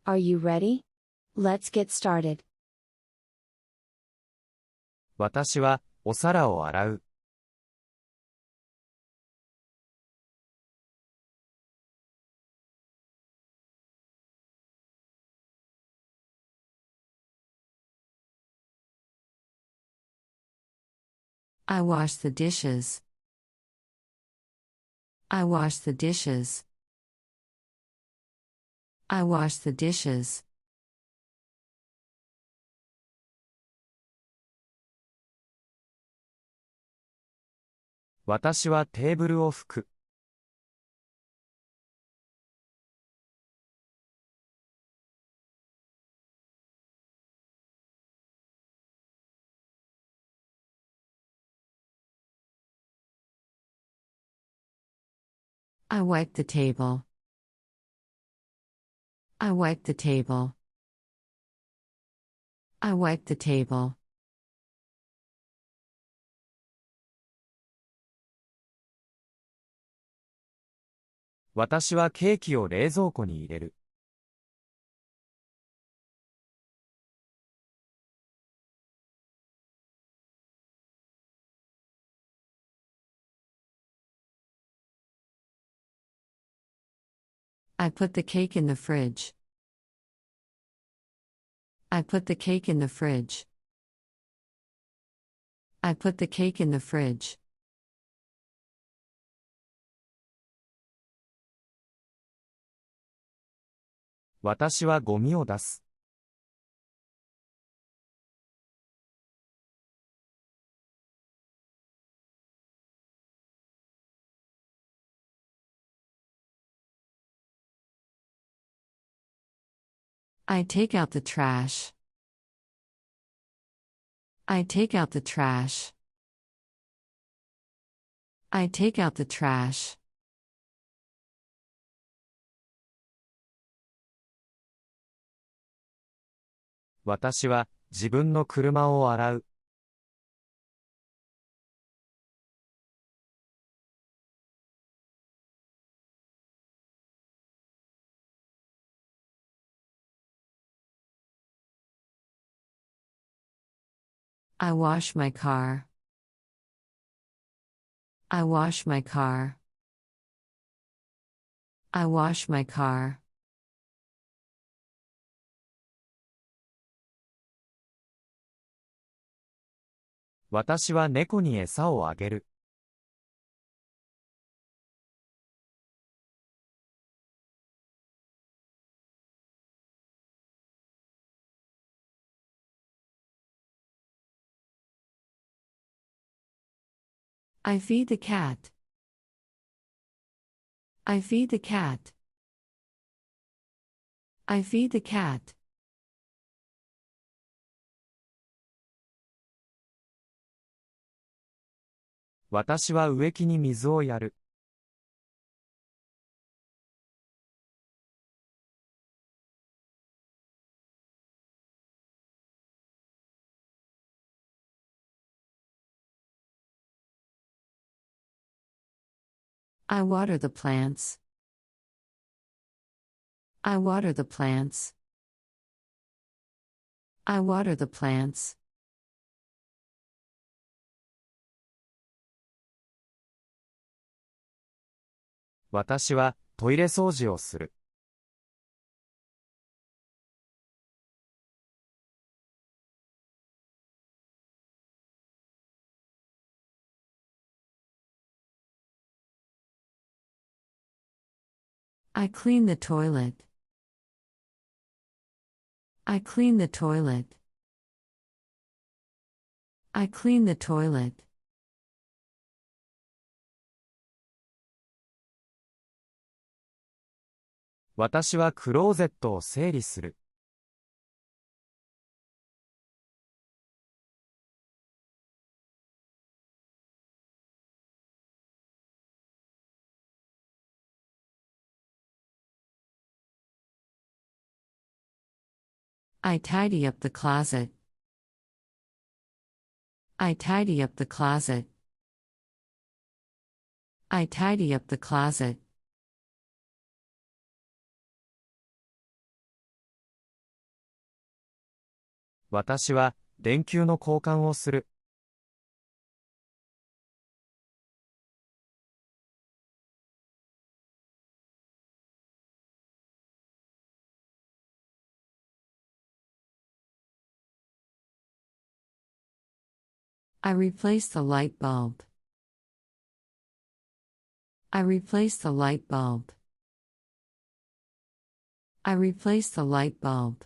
Are you ready? Let's get started. 私はお皿を洗う。I wash the dishes. I wash the dishes. I wash the dishes. 私はテーブルを拭く。I wipe the table. I wipe the table. I wipe the table. 私はケーキを冷蔵庫に入れる。I put the cake in the fridge. I put the cake in the fridge. I put the cake in the fridge. 私はゴミを出す。I take out the trash. I take out the trash. I take out the trash. 私は自分の車を洗う。I wash my car. I wash my car. I wash my car. 私は猫に餌をあげる。I feed the cat. I feed the cat. I feed the cat. 私は植木に水をやる。I water the plants. I water the plants. I water the plants. 私はトイレ掃除をする。I clean the toilet. I clean the toilet. I clean the toilet. 私はクローゼットを整理する。I tidy up the closet. I tidy up the closet. I tidy up the closet. 私は電球の交換をする。I replace the light bulb. I replace the light bulb. I replace the light bulb.